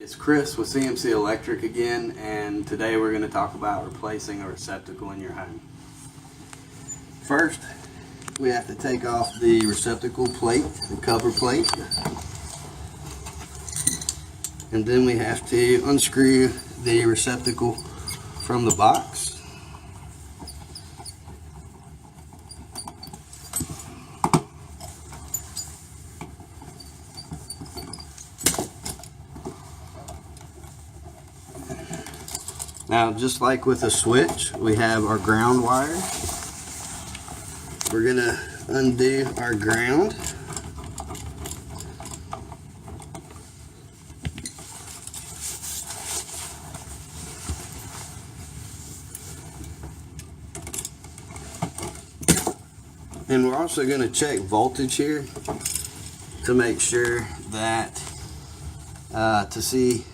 It's Chris with CMC Electric again, and today we're going to talk about replacing a receptacle in your home. First, we have to take off the receptacle plate, the cover plate, and then we have to unscrew the receptacle from the box. Now, just like with a switch, we have our ground wire. We're gonna undo our ground. And we're also gonna check voltage here to make sure that, to see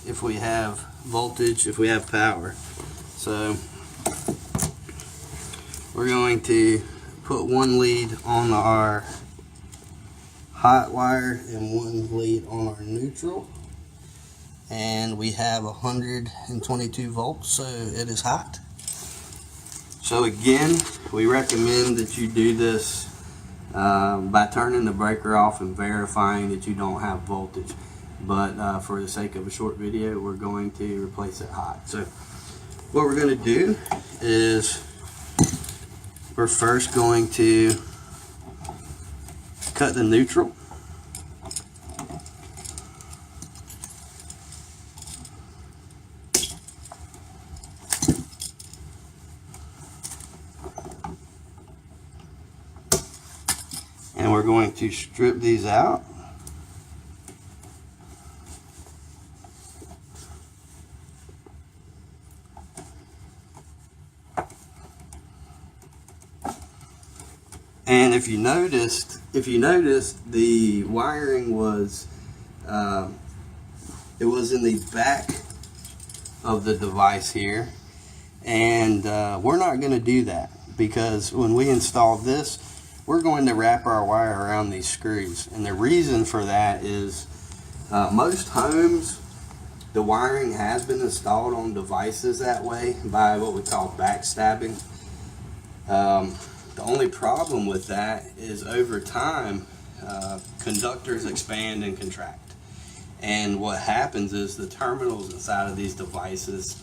if we have voltage, if we have power. So we're going to put one lead on our hot wire and one lead on our neutral, and we have 122 volts, so it is hot. So again, we recommend that you do this by turning the breaker off and verifying that you don't have voltage. But for the sake of a short video, we're going to replace it hot. So what we're going to do is we're first going to cut the neutral. And we're going to strip these out. And if you noticed, the wiring was, it was in the back of the device here, and we're not going to do that, because when we install this, we're going to wrap our wire around these screws. And the reason for that is most homes, the wiring has been installed on devices that way by what we call backstabbing. The only problem with that is over time, conductors expand and contract. And what happens is the terminals inside of these devices,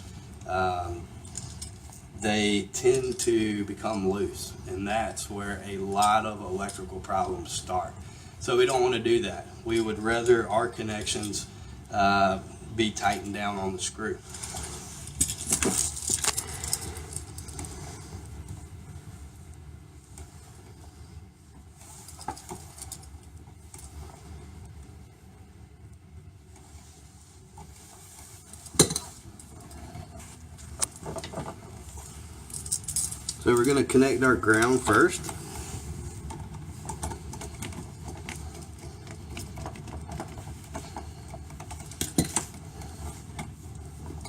they tend to become loose. And that's where a lot of electrical problems start. So we don't want to do that. We would rather our connections be tightened down on the screw. So we're going to connect our ground first.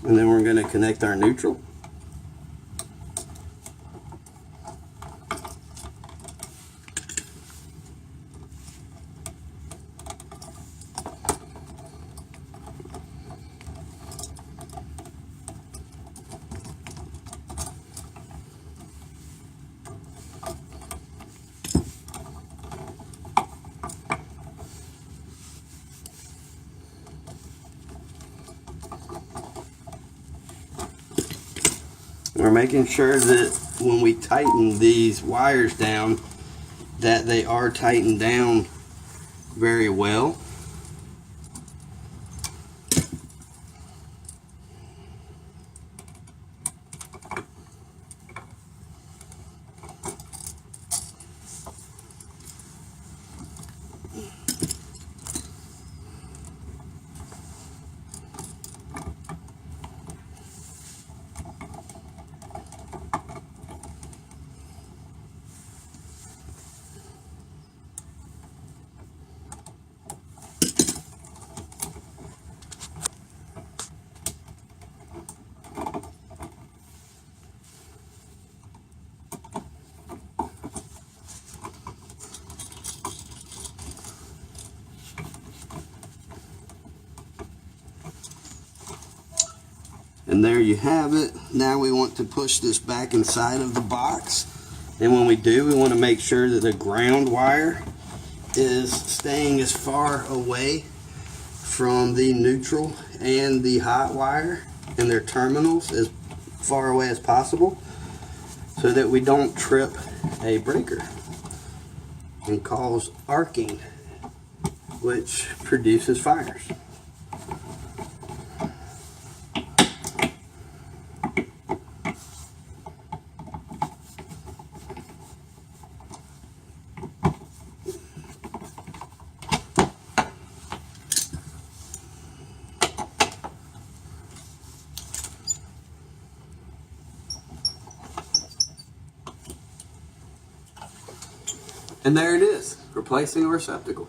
And then we're going to connect our neutral. We're making sure that when we tighten these wires down, that they are tightened down very well. And there you have it. Now we want to push this back inside of the box. And when we do, we want to make sure that the ground wire is staying as far away from the neutral and the hot wire and their terminals as far away as possible, so that we don't trip a breaker and cause arcing, which produces fires. And there it is, replacing a receptacle.